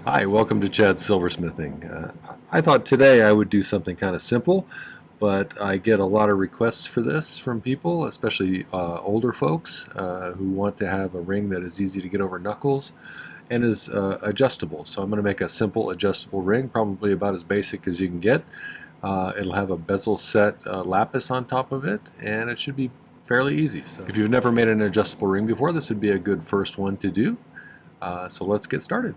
Hi, welcome to Chad's Silversmithing. I thought today I would do something kind of simple, but I get a lot of requests for this from people, especially older folks who want to have a ring that is easy to get over knuckles and is adjustable. So I'm going to make a simple adjustable ring, probably about as basic as you can get. It'll have a bezel set lapis on top of it, and it should be fairly easy. So if you've never made an adjustable ring before, this would be a good first one to do. So let's get started.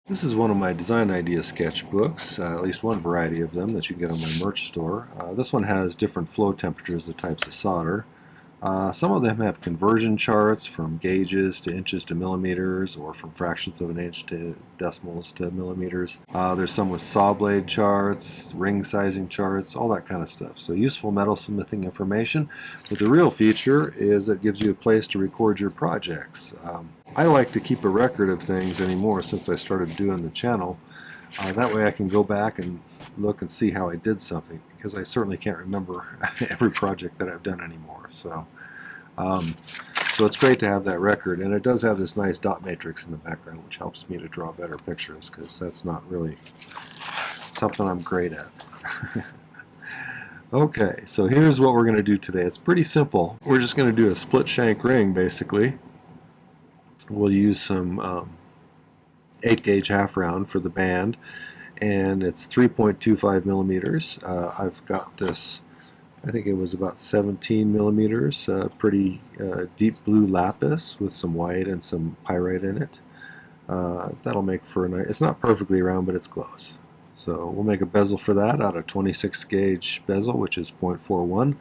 This is one of my design idea sketchbooks, at least one variety of them that you can get on my merch store. This one has different flow temperatures of types of solder. Some of them have conversion charts from gauges to inches to millimeters, or from fractions of an inch to decimals to millimeters. There's some with saw blade charts, ring sizing charts, all that kind of stuff. So useful metalsmithing information. But the real feature is it gives you a place to record your projects. I like to keep a record of things anymore since I started doing the channel. That way I can go back and look and see how I did something, because I certainly can't remember every project that I've done anymore. So it's great to have that record, and it does have this nice dot matrix in the background, which helps me to draw better pictures, because that's not really something I'm great at. Okay, so here's what we're going to do today. It's pretty simple. We're just going to do a split shank ring, basically. We'll use some 8-gauge half round for the band, and it's 3.25 millimeters. I've got this, I think it was about 17 millimeters, pretty deep blue lapis with some white and some pyrite in it. That'll make for a nice, it's not perfectly round, but it's close. So we'll make a bezel for that out of 26-gauge bezel, which is 0.41.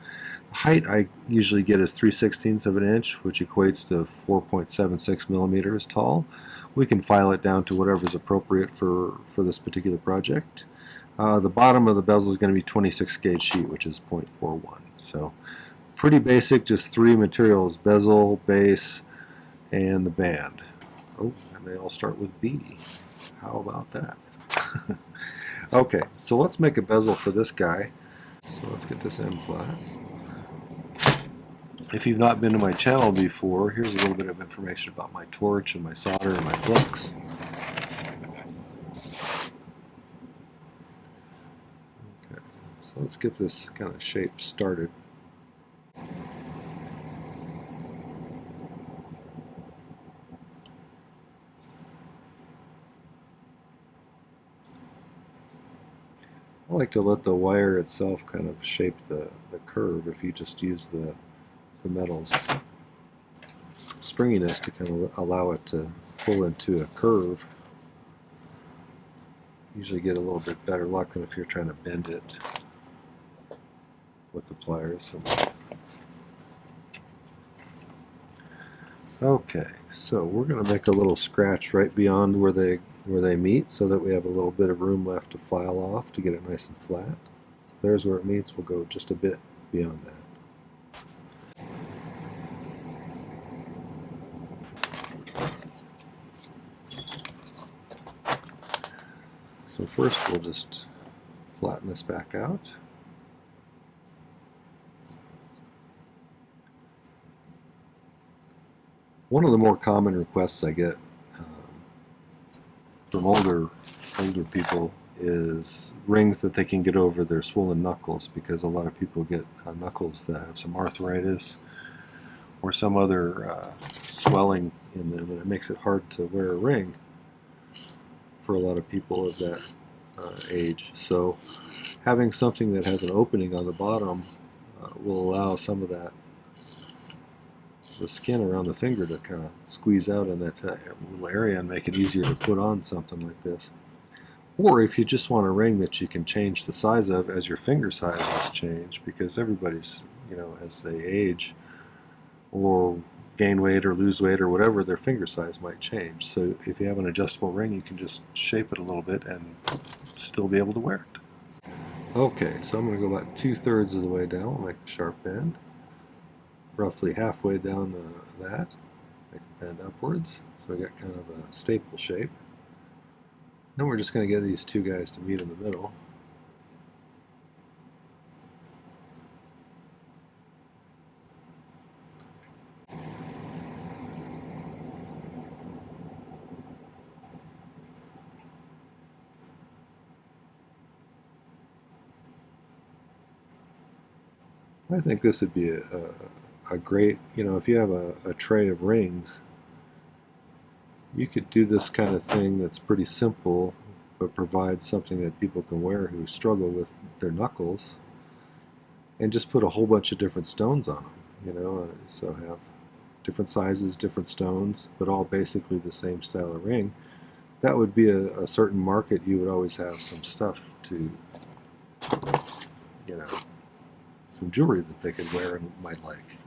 The height I usually get is 3/16 of an inch, which equates to 4.76 millimeters tall. We can file it down to whatever's appropriate for this particular project. The bottom of the bezel is going to be 26-gauge sheet, which is 0.41. So pretty basic, just three materials: bezel, base, and the band. Oh, and they all start with B. How about that? Okay, so let's make a bezel for this guy. So let's get this end flat. If you've not been to my channel before, here's a little bit of information about my torch and my solder and my flux. Okay, so let's get this kind of shape started. I like to let the wire itself kind of shape the curve if you just use the metal's springiness to kind of allow it to pull into a curve. Usually get a little bit better luck than if you're trying to bend it with the pliers. Okay, so we're going to make a little scratch right beyond where they meet, so that we have a little bit of room left to file off to get it nice and flat. So there's where it meets. We'll go just a bit beyond that. So first we'll just flatten this back out. One of the more common requests I get from older people is rings that they can get over their swollen knuckles, because a lot of people get knuckles that have some arthritis or some other swelling in them, and it makes it hard to wear a ring for a lot of people of that age. So having something that has an opening on the bottom will allow some of that, the skin around the finger, to kind of squeeze out in that little area and make it easier to put on something like this. Or if you just want a ring that you can change the size of as your finger sizes change, because everybody's, as they age or gain weight or lose weight or whatever, their finger size might change. So if you have an adjustable ring, you can just shape it a little bit and still be able to wear it. Okay, so I'm going to go about 2/3 of the way down. I'll make a sharp bend. Roughly halfway down that, make a bend upwards, so we got kind of a staple shape. Then we're just going to get these two guys to meet in the middle. I think this would be a great, if you have a tray of rings, you could do this kind of thing that's pretty simple, but provides something that people can wear who struggle with their knuckles, and just put a whole bunch of different stones on them, so have different sizes, different stones, but all basically the same style of ring. That would be a certain market. You would always have some stuff to, some jewelry that they could wear and might like.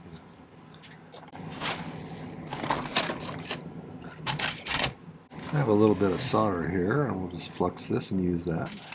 I have a little bit of solder here, and we'll just flux this and use that.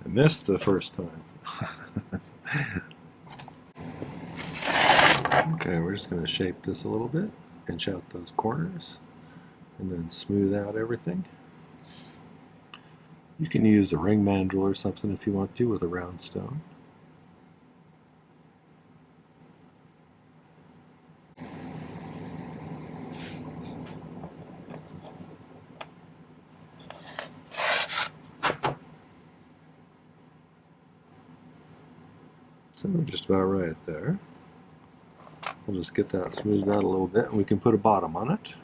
I missed the first time. Okay, we're just going to shape this a little bit, pinch out those corners, and then smooth out everything. You can use a ring mandrel or something if you want to with a round stone. So we're just about right there. We'll just get that smoothed out a little bit, and we can put a bottom on it.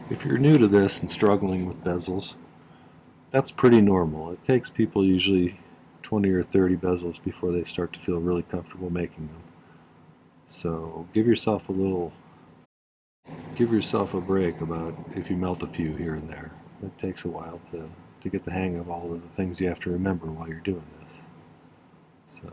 If you're new to this and struggling with bezels, that's pretty normal. It takes people usually 20 or 30 bezels before they start to feel really comfortable making them. So give yourself a break about if you melt a few here and there. It takes a while to get the hang of all of the things you have to remember while you're doing this. So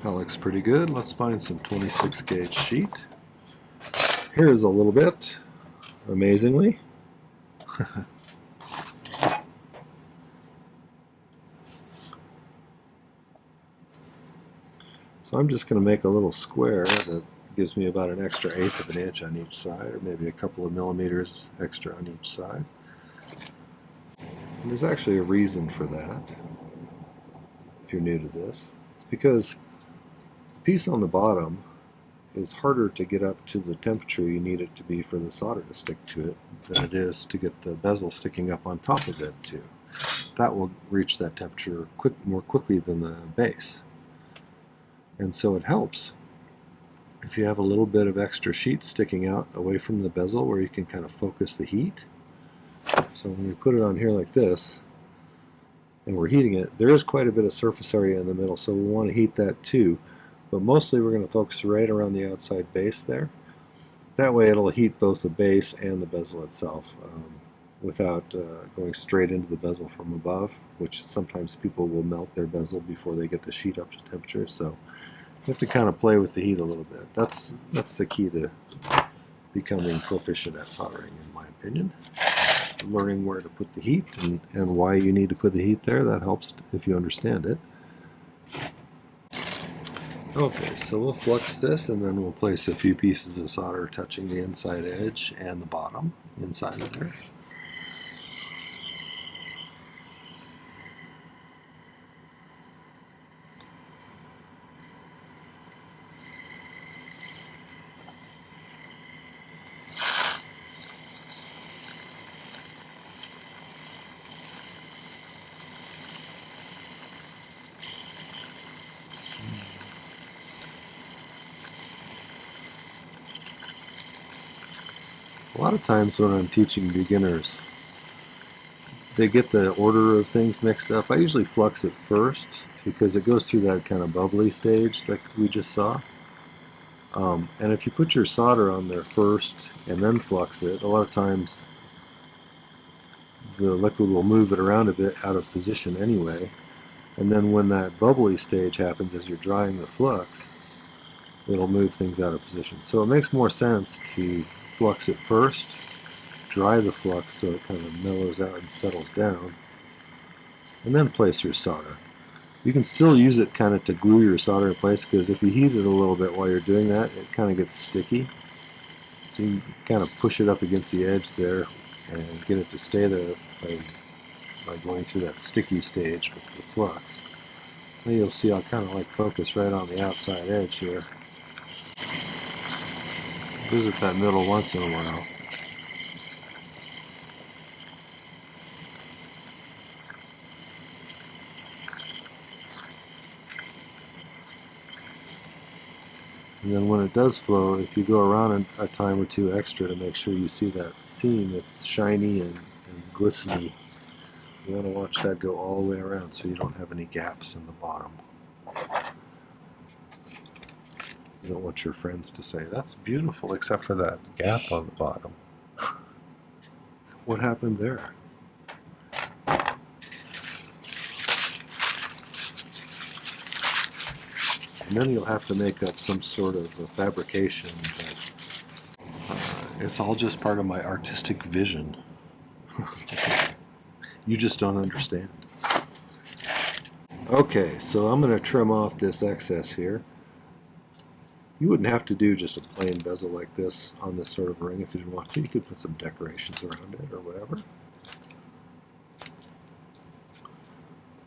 that looks pretty good. Let's find some 26 gauge sheet. Here's a little bit, amazingly. So I'm just going to make a little square that gives me about an extra 1/8 of an inch on each side, or maybe a couple of millimeters extra on each side. And there's actually a reason for that, if you're new to this. It's because the piece on the bottom is harder to get up to the temperature you need it to be for the solder to stick to it than it is to get the bezel sticking up on top of it too. That will reach that temperature more quickly than the base. And so it helps if you have a little bit of extra sheet sticking out away from the bezel where you can kind of focus the heat. So when we put it on here like this, and we're heating it, there is quite a bit of surface area in the middle, so we want to heat that too. But mostly we're going to focus right around the outside base there. That way it'll heat both the base and the bezel itself without going straight into the bezel from above, which sometimes people will melt their bezel before they get the sheet up to temperature. So you have to kind of play with the heat a little bit. That's the key to becoming proficient at soldering, in my opinion. Learning where to put the heat and why you need to put the heat there, that helps if you understand it. Okay, so we'll flux this, and then we'll place a few pieces of solder touching the inside edge and the bottom inside of there. A lot of times when I'm teaching beginners, they get the order of things mixed up. I usually flux it first because it goes through that kind of bubbly stage that we just saw. And if you put your solder on there first and then flux it, a lot of times the liquid will move it around a bit out of position anyway. And then when that bubbly stage happens as you're drying the flux, it'll move things out of position. So it makes more sense to flux it first, dry the flux so it kind of mellows out and settles down, and then place your solder. You can still use it kind of to glue your solder in place, because if you heat it a little bit while you're doing that, it kind of gets sticky. So you kind of push it up against the edge there and get it to stay there by going through that sticky stage with the flux. Then you'll see I'll kind of like focus right on the outside edge here. Visit that middle once in a while. And then when it does flow, if you go around a time or two extra to make sure you see that seam that's shiny and glistening, you want to watch that go all the way around so you don't have any gaps in the bottom. You don't want your friends to say, "That's beautiful except for that gap on the bottom." What happened there? And then you'll have to make up some sort of a fabrication. It's all just part of my artistic vision. You just don't understand. Okay, so I'm going to trim off this excess here. You wouldn't have to do just a plain bezel like this on this sort of ring if you didn't want to. You could put some decorations around it or whatever.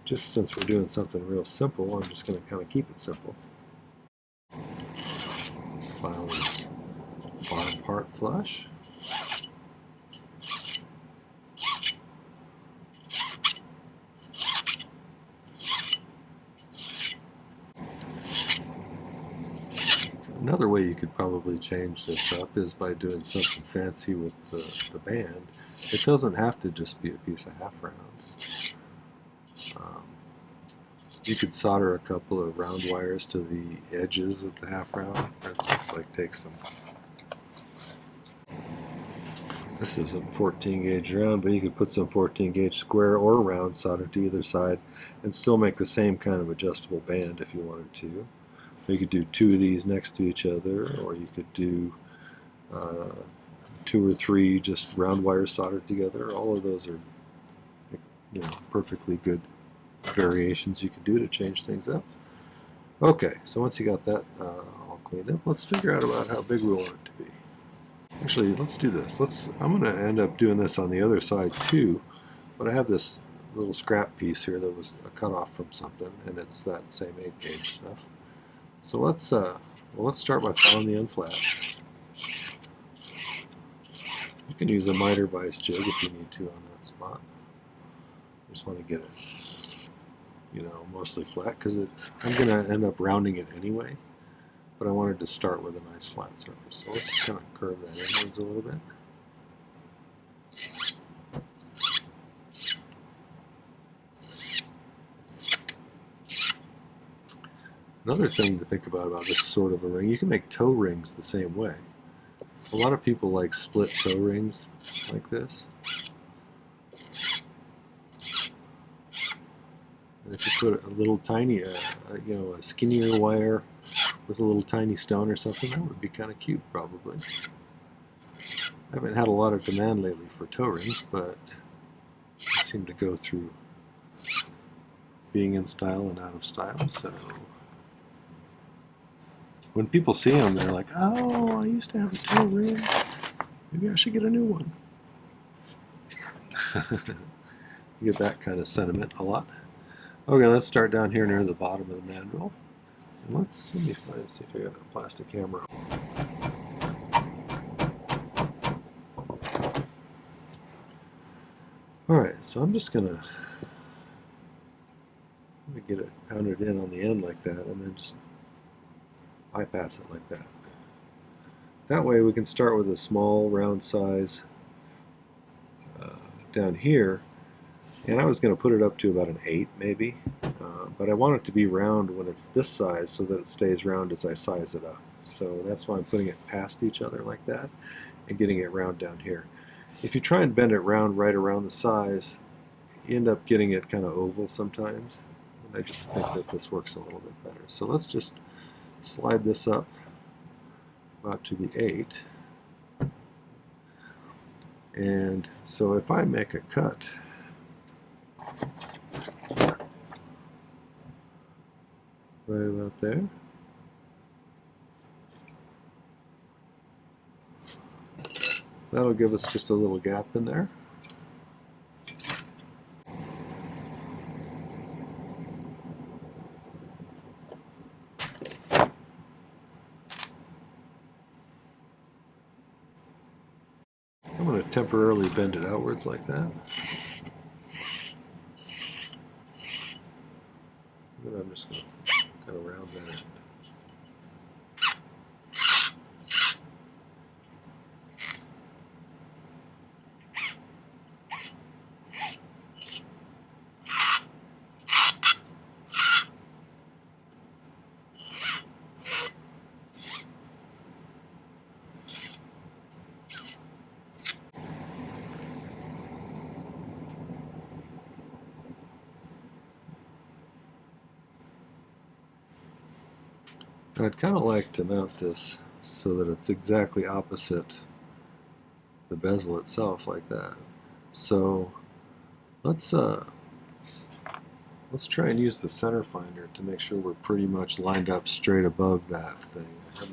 Just since we're doing something real simple, I'm just going to kind of keep it simple. Let's file this bottom part flush. Another way you could probably change this up is by doing something fancy with the band. It doesn't have to just be a piece of half round. You could solder a couple of round wires to the edges of the half round. For instance, like take some. This is a 14 gauge round, but you could put some 14 gauge square or round solder to either side and still make the same kind of adjustable band if you wanted to. You could do two of these next to each other, or you could do 2 or 3 just round wires soldered together. All of those are, perfectly good variations you could do to change things up. Okay, so once you got that all cleaned up, let's figure out about how big we want it to be. Actually, let's do this. I'm going to end up doing this on the other side too, but I have this little scrap piece here that was a cut off from something, and it's that same 8 gauge stuff. So let's start by filing the end flat. You can use a miter vise jig if you need to on that spot. I just want to get it, mostly flat, because I'm going to end up rounding it anyway. But I wanted to start with a nice flat surface. So let's just kind of curve that inwards a little bit. Another thing to think about this sort of a ring, you can make toe rings the same way. A lot of people like split toe rings like this. And if you put a little tiny, a skinnier wire with a little tiny stone or something, that would be kind of cute probably. I haven't had a lot of demand lately for toe rings, but they seem to go through being in style and out of style, so when people see them, they're like, "Oh, I used to have a toe ring. Maybe I should get a new one." You get that kind of sentiment a lot. Okay, let's start down here near the bottom of the mandrel. And let's see if I got a plastic hammer. Alright, so I'm just gonna get it pounded in on the end like that, and then just bypass it like that. That way we can start with a small round size down here, And I was going to put it up to about an 8 maybe, but I want it to be round when it's this size so that it stays round as I size it up. So that's why I'm putting it past each other like that and getting it round down here. If you try and bend it round right around the size, you end up getting it kind of oval sometimes. And I just think that this works a little bit better. So let's just slide this up about to the 8. And so if I make a cut right about there, that'll give us just a little gap in there. I'm going to temporarily bend it outwards like that. And I'm just going to kind of round that in. I'd kind of like to mount this so that it's exactly opposite the bezel itself like that. So let's try and use the center finder to make sure we're pretty much lined up straight above that thing. So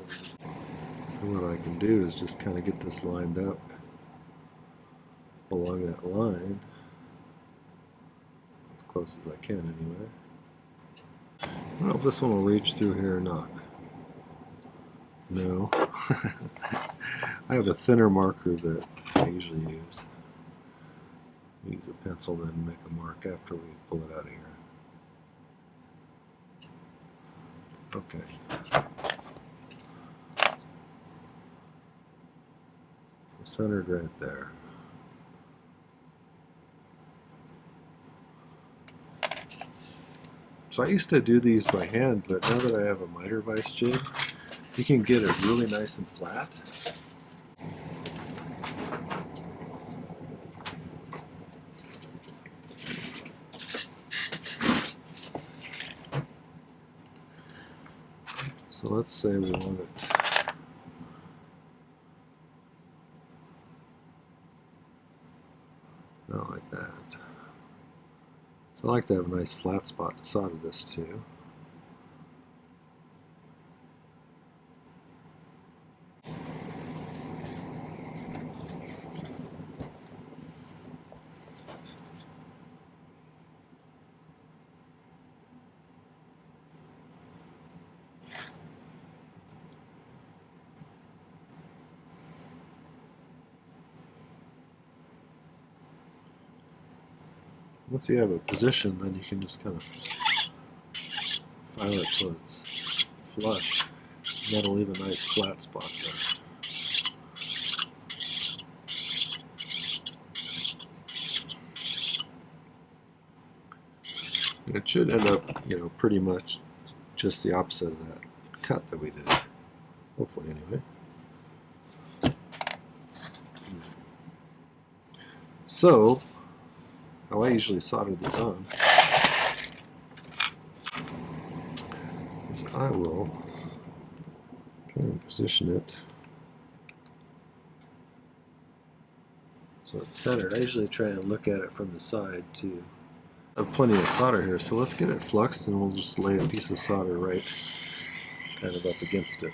what I can do is just kind of get this lined up along that line as close as I can anyway. I don't know if this one will reach through here or not. No. I have a thinner marker that I usually use. Use a pencil, then make a mark after we pull it out of here. Okay. So centered right there. So I used to do these by hand, but now that I have a miter vise jig, you can get it really nice and flat. So let's say we want it not like that. So I like to have a nice flat spot to solder this to. Once you have a position, then you can just kind of file it so it's flush. And that'll leave a nice flat spot there. And it should end up, pretty much just the opposite of that cut that we did. Hopefully, anyway. So, how I usually solder these on is I will try and position it so it's centered. I usually try and look at it from the side too. I have plenty of solder here, so let's get it fluxed and we'll just lay a piece of solder right kind of up against it.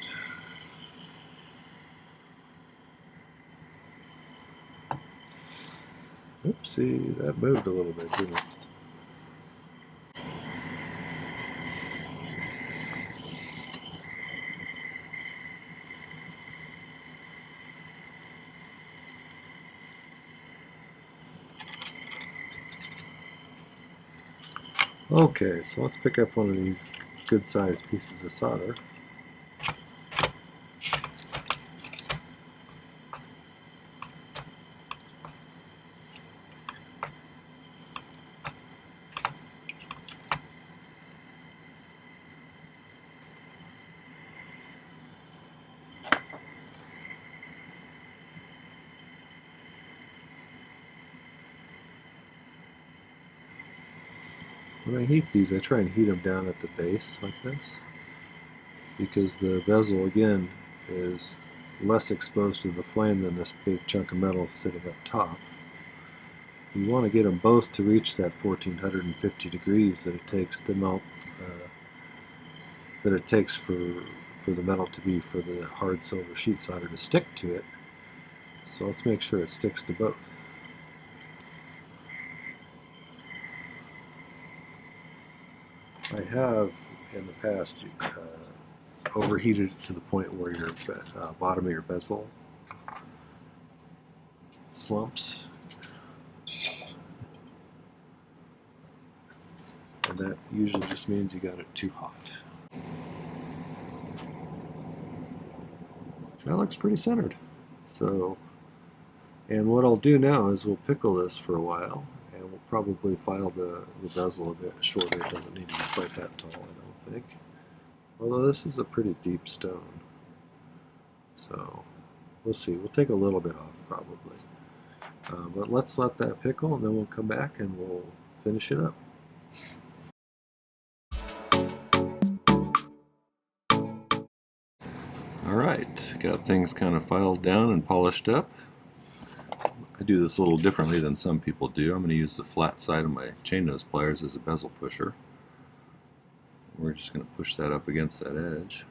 Oopsie, that moved a little bit, didn't it? Okay, so let's pick up one of these good-sized pieces of solder. When I heat these, I try and heat them down at the base like this, because the bezel, again, is less exposed to the flame than this big chunk of metal sitting up top. You want to get them both to reach that 1450 degrees that it takes to melt, that it takes for the metal to be, for the hard silver sheet solder to stick to it. So let's make sure it sticks to both. I have in the past overheated it to the point where your bottom of your bezel slumps, and that usually just means you got it too hot. That looks pretty centered. So, and what I'll do now is we'll pickle this for a while, and we'll probably file the bezel a bit shorter. It doesn't need to be quite that tall, I don't think. Although this is a pretty deep stone. So we'll see. We'll take a little bit off probably. But let's let that pickle, and then we'll come back and we'll finish it up. Alright, got things kind of filed down and polished up. I do this a little differently than some people do. I'm going to use the flat side of my chain nose pliers as a bezel pusher. We're just going to push that up against that edge.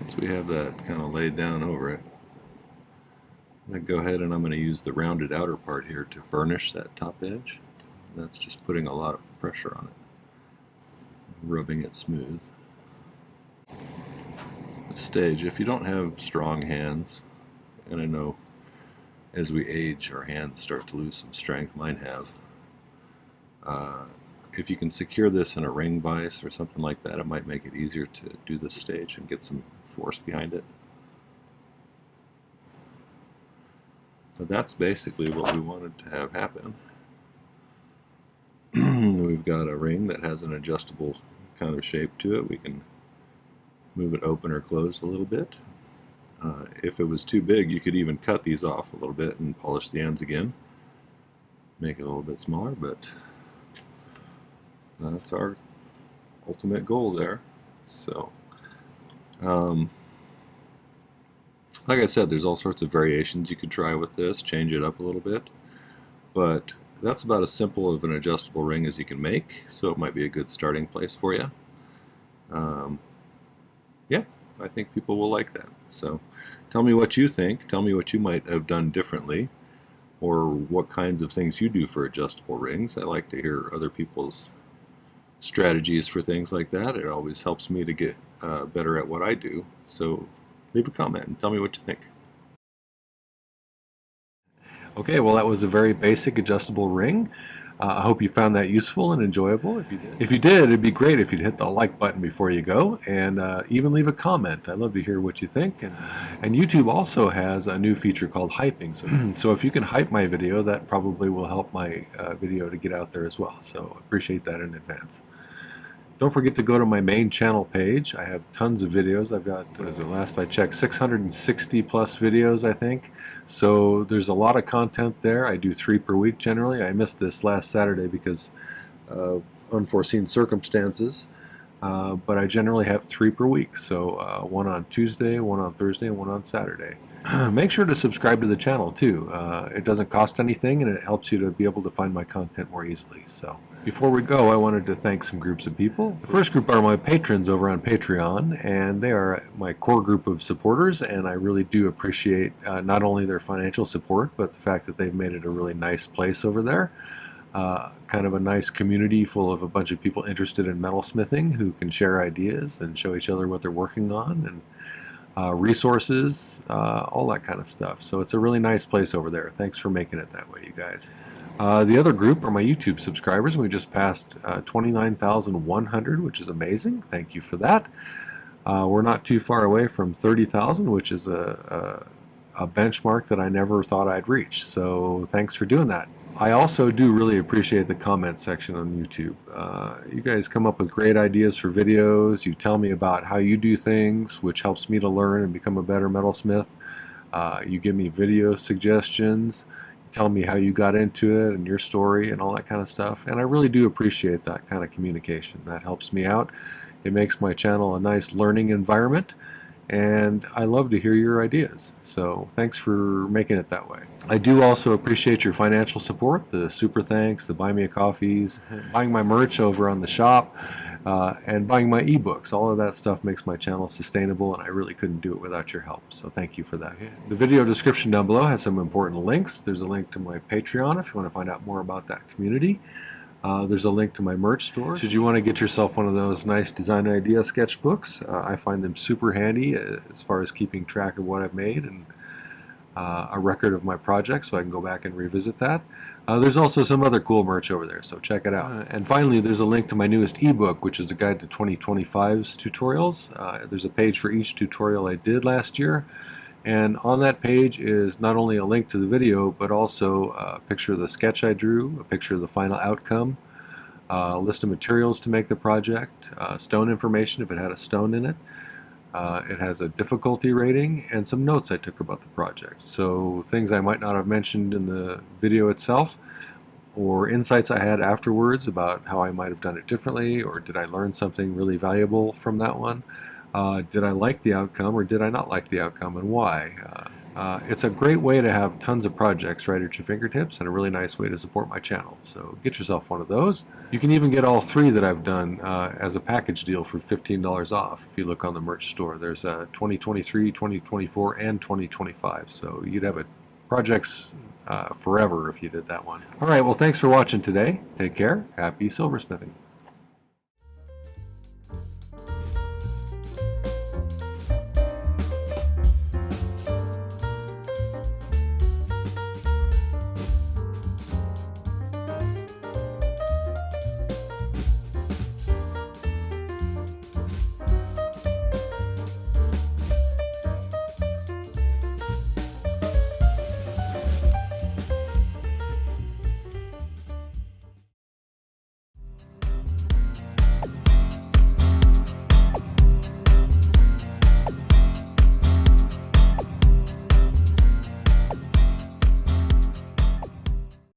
Once we have that kind of laid down over it, I'm going to go ahead and I'm going to use the rounded outer part here to burnish that top edge. That's just putting a lot of pressure on it, rubbing it smooth. This stage, if you don't have strong hands, and I know as we age our hands start to lose some strength, mine have, if you can secure this in a ring vise or something like that, it might make it easier to do this stage and get some force behind it. But that's basically what we wanted to have happen. We've got a ring that has an adjustable kind of shape to it. We can move it open or closed a little bit. If it was too big, you could even cut these off a little bit and polish the ends again. Make it a little bit smaller, but that's our ultimate goal there. So, like I said, there's all sorts of variations you could try with this, change it up a little bit, but that's about as simple of an adjustable ring as you can make, so it might be a good starting place for you. Yeah, I think people will like that. So tell me what you think. Tell me what you might have done differently, or what kinds of things you do for adjustable rings. I like to hear other people's strategies for things like that. It always helps me to get better at what I do. So leave a comment and tell me what you think. Okay, well, that was a very basic adjustable ring. I hope you found that useful and enjoyable. If you did, it'd be great if you'd hit the like button before you go, and even leave a comment. I'd love to hear what you think. And YouTube also has a new feature called hyping. So if you can hype my video, that probably will help my video to get out there as well. So appreciate that in advance. Don't forget to go to my main channel page. I have tons of videos. I've got, what is it, last I checked, 660 plus videos, I think. So there's a lot of content there. I do 3 per week generally. I missed this last Saturday because of unforeseen circumstances. But I generally have 3 per week. So one on Tuesday, one on Thursday, and one on Saturday. Make sure to subscribe to the channel too. It doesn't cost anything, and it helps you to be able to find my content more easily. So before we go, I wanted to thank some groups of people. The first group are my patrons over on Patreon, and they are my core group of supporters, and I really do appreciate not only their financial support, but the fact that they've made it a really nice place over there. Kind of a nice community full of a bunch of people interested in metalsmithing who can share ideas and show each other what they're working on, and resources, all that kind of stuff. So it's a really nice place over there. Thanks for making it that way, you guys. The other group are my YouTube subscribers. We just passed 29,100, which is amazing. Thank you for that. We're not too far away from 30,000, which is a benchmark that I never thought I'd reach. So thanks for doing that. I also do really appreciate the comment section on YouTube. You guys come up with great ideas for videos. You tell me about how you do things, which helps me to learn and become a better metalsmith. You give me video suggestions, tell me how you got into it and your story and all that kind of stuff. And I really do appreciate that kind of communication. That helps me out. It makes my channel a nice learning environment, and I love to hear your ideas. So thanks for making it that way. I do also appreciate your financial support, the super thanks, the buy me a coffees, buying my merch over on the shop, and buying my ebooks. All of that stuff makes my channel sustainable, and I really couldn't do it without your help. So thank you for that. The video description down below has some important links. There's a link to my Patreon if you want to find out more about that community. There's a link to my merch store. Should you want to get yourself one of those nice design idea sketchbooks, I find them super handy as far as keeping track of what I've made and a record of my project, so I can go back and revisit that. There's also some other cool merch over there, so check it out. And finally, there's a link to my newest ebook, which is a guide to 2025's tutorials. There's a page for each tutorial I did last year. And on that page is not only a link to the video, but also a picture of the sketch I drew, a picture of the final outcome, a list of materials to make the project, stone information if it had a stone in it. It has a difficulty rating and some notes I took about the project. So things I might not have mentioned in the video itself, or insights I had afterwards about how I might have done it differently, or did I learn something really valuable from that one? Did I like the outcome or did I not like the outcome, and why? It's a great way to have tons of projects right at your fingertips, and a really nice way to support my channel. So get yourself one of those. You can even get all three that I've done as a package deal for $15 off if you look on the merch store. There's 2023, 2024, and 2025. So you'd have projects forever if you did that one. All right, well, thanks for watching today. Take care. Happy silversmithing.